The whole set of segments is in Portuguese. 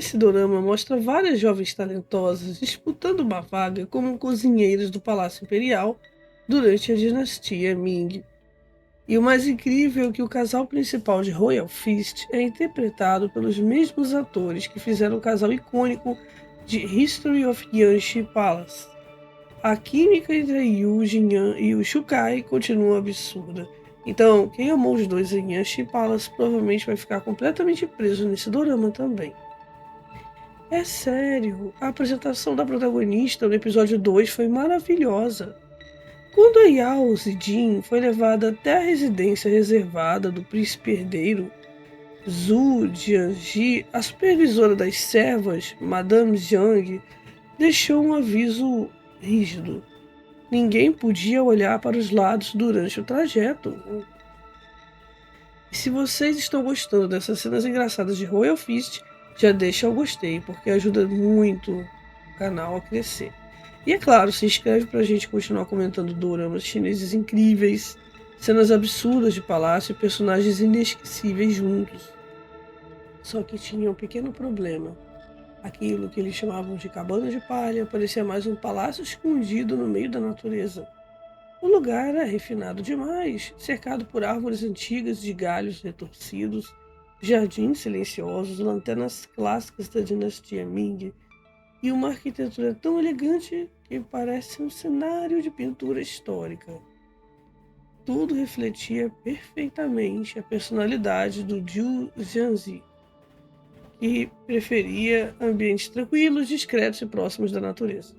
Esse dorama mostra várias jovens talentosas disputando uma vaga como cozinheiras do Palácio Imperial durante a dinastia Ming. E o mais incrível é que o casal principal de Royal Fist é interpretado pelos mesmos atores que fizeram o casal icônico de History of Yanxi Palace. A química entre a Yu Jinyan e o Shukai continua absurda. Então, quem amou os dois em Yanxi Palace provavelmente vai ficar completamente preso nesse dorama também. É sério, a apresentação da protagonista no episódio 2 foi maravilhosa. Quando a Yao Zijin foi levada até a residência reservada do príncipe herdeiro, Zhu Jianji, a supervisora das servas, Madame Jiang, deixou um aviso rígido. Ninguém podia olhar para os lados durante o trajeto. E se vocês estão gostando dessas cenas engraçadas de Royal Fist, já deixa o gostei, porque ajuda muito o canal a crescer. E é claro, se inscreve pra gente continuar comentando doramas chineses incríveis, cenas absurdas de palácio e personagens inesquecíveis juntos. Só que tinha um pequeno problema. Aquilo que eles chamavam de cabana de palha parecia mais um palácio escondido no meio da natureza. O lugar era refinado demais, cercado por árvores antigas de galhos retorcidos, jardins silenciosos, lanternas clássicas da dinastia Ming e uma arquitetura tão elegante que parece um cenário de pintura histórica. Tudo refletia perfeitamente a personalidade do Zhu Jianzi, que preferia ambientes tranquilos, discretos e próximos da natureza.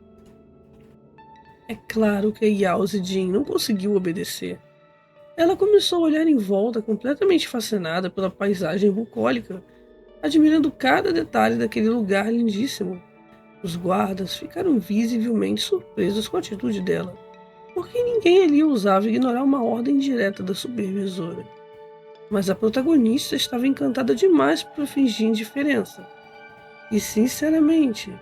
É claro que a Yao Zijin não conseguiu obedecer. Ela começou a olhar em volta, completamente fascinada pela paisagem bucólica, admirando cada detalhe daquele lugar lindíssimo. Os guardas ficaram visivelmente surpresos com a atitude dela, porque ninguém ali ousava ignorar uma ordem direta da supervisora. Mas a protagonista estava encantada demais para fingir indiferença. E, sinceramente,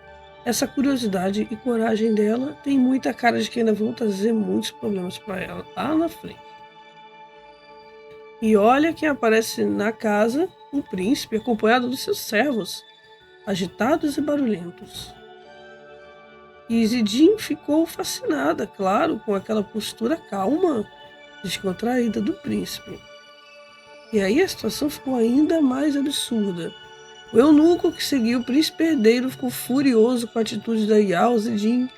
essa curiosidade e coragem dela tem muita cara de que ainda vão trazer muitos problemas para ela lá na frente. E olha que aparece na casa o príncipe acompanhado dos seus servos, agitados e barulhentos. E Zidin ficou fascinada, claro, com aquela postura calma, descontraída do príncipe. E aí a situação ficou ainda mais absurda. O eunuco que seguiu o príncipe herdeiro ficou furioso com a atitude da Yao Zijin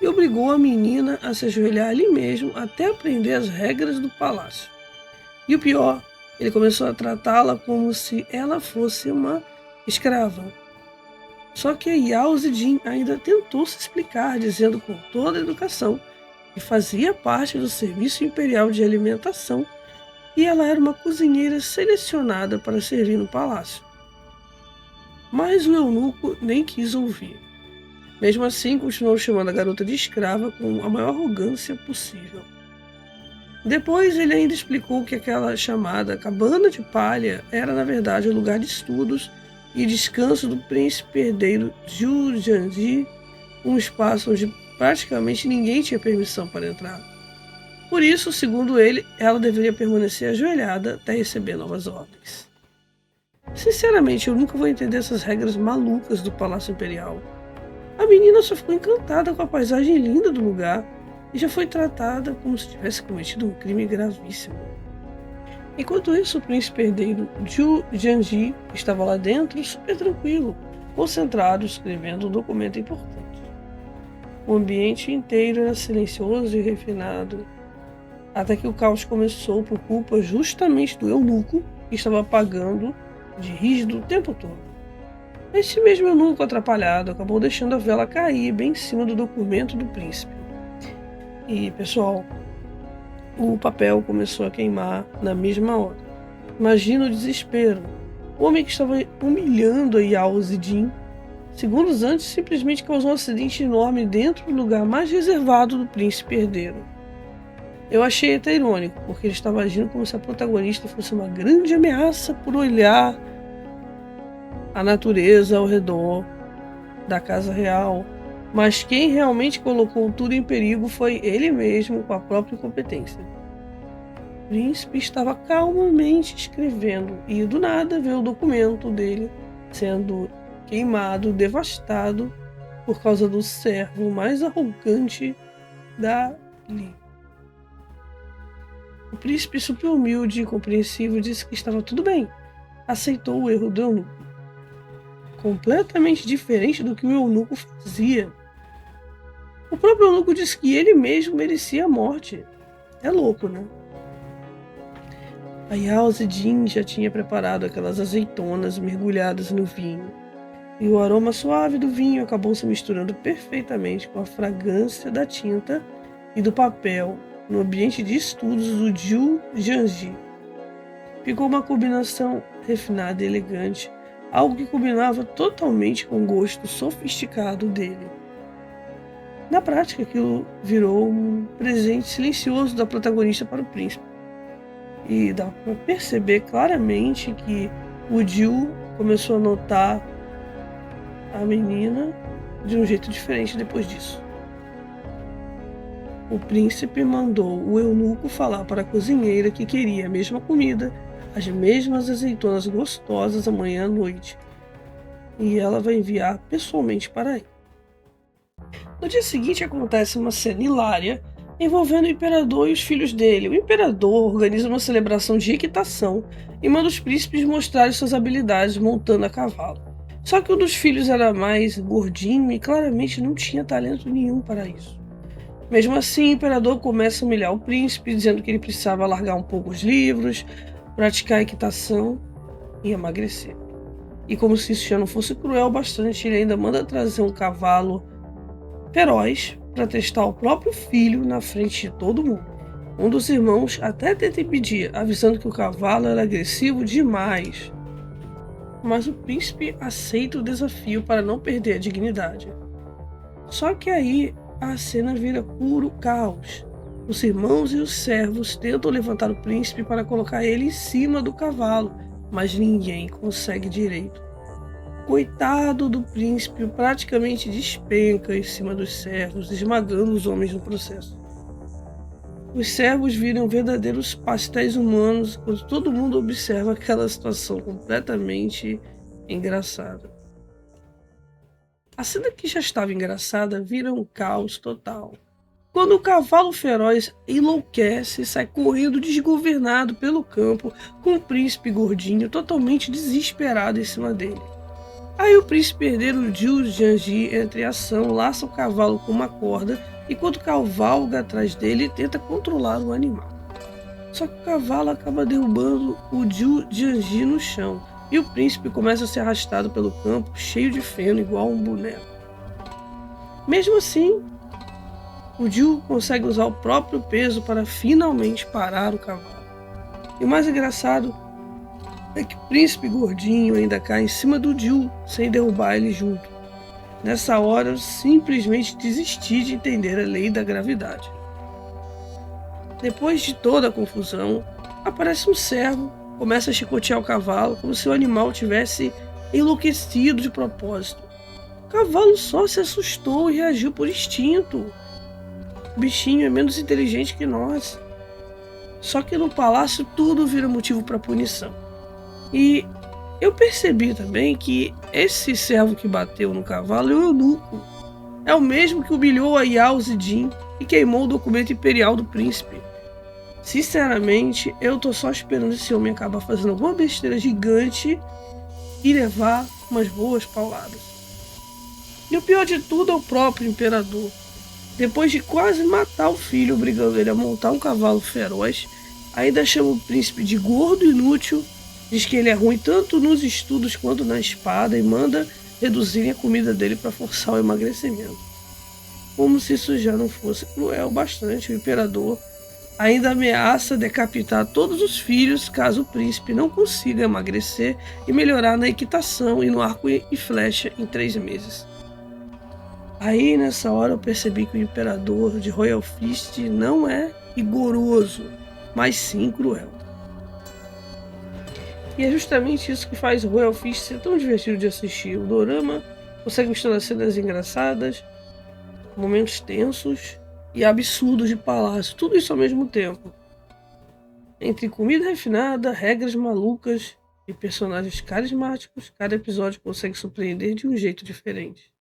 e obrigou a menina a se ajoelhar ali mesmo até aprender as regras do palácio. E o pior, ele começou a tratá-la como se ela fosse uma escrava. Só que a Yao Zijin ainda tentou se explicar, dizendo com toda a educação que fazia parte do Serviço Imperial de Alimentação e ela era uma cozinheira selecionada para servir no palácio. Mas o eunuco nem quis ouvir. Mesmo assim, continuou chamando a garota de escrava com a maior arrogância possível. Depois ele ainda explicou que aquela chamada cabana de palha era na verdade o lugar de estudos e descanso do príncipe herdeiro Zhu Jianji, um espaço onde praticamente ninguém tinha permissão para entrar. Por isso, segundo ele, ela deveria permanecer ajoelhada até receber novas ordens. Sinceramente, eu nunca vou entender essas regras malucas do Palácio Imperial. A menina só ficou encantada com a paisagem linda do lugar e já foi tratada como se tivesse cometido um crime gravíssimo. Enquanto isso, o príncipe herdeiro Zhu Jianji estava lá dentro, super tranquilo, concentrado, escrevendo um documento importante. O ambiente inteiro era silencioso e refinado, até que o caos começou por culpa justamente do eunuco, que estava pagando de rígido o tempo todo. Esse mesmo eunuco atrapalhado acabou deixando a vela cair bem em cima do documento do príncipe. E, pessoal, o papel começou a queimar na mesma hora. Imagina o desespero. O homem que estava humilhando a Yao Zijin, segundos antes, simplesmente causou um acidente enorme dentro do lugar mais reservado do príncipe herdeiro. Eu achei até irônico, porque ele estava agindo como se a protagonista fosse uma grande ameaça por olhar a natureza ao redor da casa real. Mas quem realmente colocou tudo em perigo foi ele mesmo, com a própria incompetência. O príncipe estava calmamente escrevendo e do nada veio o documento dele sendo queimado, devastado por causa do servo mais arrogante dali. O príncipe, super humilde e compreensivo, disse que estava tudo bem. Aceitou o erro do eunuco, completamente diferente do que o eunuco fazia. O próprio eunuco disse que ele mesmo merecia a morte. É louco, né? A Yao-Zidin já tinha preparado aquelas azeitonas mergulhadas no vinho, e o aroma suave do vinho acabou se misturando perfeitamente com a fragrância da tinta e do papel no ambiente de estudos do Zhu Jiangji. Ficou uma combinação refinada e elegante, algo que combinava totalmente com o gosto sofisticado dele. Na prática, aquilo virou um presente silencioso da protagonista para o príncipe. E dá para perceber claramente que o Jiu começou a notar a menina de um jeito diferente depois disso. O príncipe mandou o eunuco falar para a cozinheira que queria a mesma comida, as mesmas azeitonas gostosas amanhã à noite, e ela vai enviar pessoalmente para ele. No dia seguinte acontece uma cena hilária envolvendo o imperador e os filhos dele. O imperador organiza uma celebração de equitação e manda os príncipes mostrarem suas habilidades montando a cavalo. Só que um dos filhos era mais gordinho e claramente não tinha talento nenhum para isso. Mesmo assim, o imperador começa a humilhar o príncipe, dizendo que ele precisava largar um pouco os livros, praticar a equitação e emagrecer. E como se isso já não fosse cruel o bastante, ele ainda manda trazer um cavalo feroz para testar o próprio filho na frente de todo mundo. Um dos irmãos até tenta impedir, avisando que o cavalo era agressivo demais. Mas o príncipe aceita o desafio para não perder a dignidade. Só que aí a cena vira puro caos. Os irmãos e os servos tentam levantar o príncipe para colocar ele em cima do cavalo, mas ninguém consegue direito. Coitado do príncipe, praticamente despenca em cima dos servos, esmagando os homens no processo. Os servos viram verdadeiros pastéis humanos quando todo mundo observa aquela situação completamente engraçada. A cena que já estava engraçada vira um caos total. Quando o cavalo feroz enlouquece e sai correndo desgovernado pelo campo com o príncipe gordinho totalmente desesperado em cima dele. Aí o príncipe herdeiro Zhu Jiangji entra em ação, laça o cavalo com uma corda, enquanto cavalga atrás dele e tenta controlar o animal. Só que o cavalo acaba derrubando o Zhu Jiangji no chão, e o príncipe começa a ser arrastado pelo campo cheio de feno igual um boneco. Mesmo assim, o Zhu consegue usar o próprio peso para finalmente parar o cavalo. E o mais engraçado é que o príncipe gordinho ainda cai em cima do Zhu sem derrubar ele junto. Nessa hora eu simplesmente desisti de entender a lei da gravidade. Depois de toda a confusão, aparece um servo, começa a chicotear o cavalo como se o animal tivesse enlouquecido de propósito. O cavalo só se assustou e reagiu por instinto. O bichinho é menos inteligente que nós. Só que no palácio tudo vira motivo para punição. E eu percebi também que esse servo que bateu no cavalo é o eunuco. É o mesmo que humilhou a Yao-Zidin e queimou o documento imperial do príncipe. Sinceramente, eu tô só esperando esse homem acabar fazendo alguma besteira gigante e levar umas boas pauladas. E o pior de tudo é o próprio imperador. Depois de quase matar o filho, obrigando ele a montar um cavalo feroz, ainda chama o príncipe de gordo inútil, diz que ele é ruim tanto nos estudos quanto na espada e manda reduzirem a comida dele para forçar o emagrecimento. Como se isso já não fosse cruel bastante, o imperador ainda ameaça decapitar todos os filhos caso o príncipe não consiga emagrecer e melhorar na equitação e no arco e flecha em 3 meses. Aí nessa hora eu percebi que o imperador de Royal Fist não é rigoroso, mas sim cruel. E é justamente isso que faz Royal Fist ser tão divertido de assistir. O dorama consegue misturar cenas engraçadas, momentos tensos e absurdos de palácio, tudo isso ao mesmo tempo. Entre comida refinada, regras malucas e personagens carismáticos, cada episódio consegue surpreender de um jeito diferente.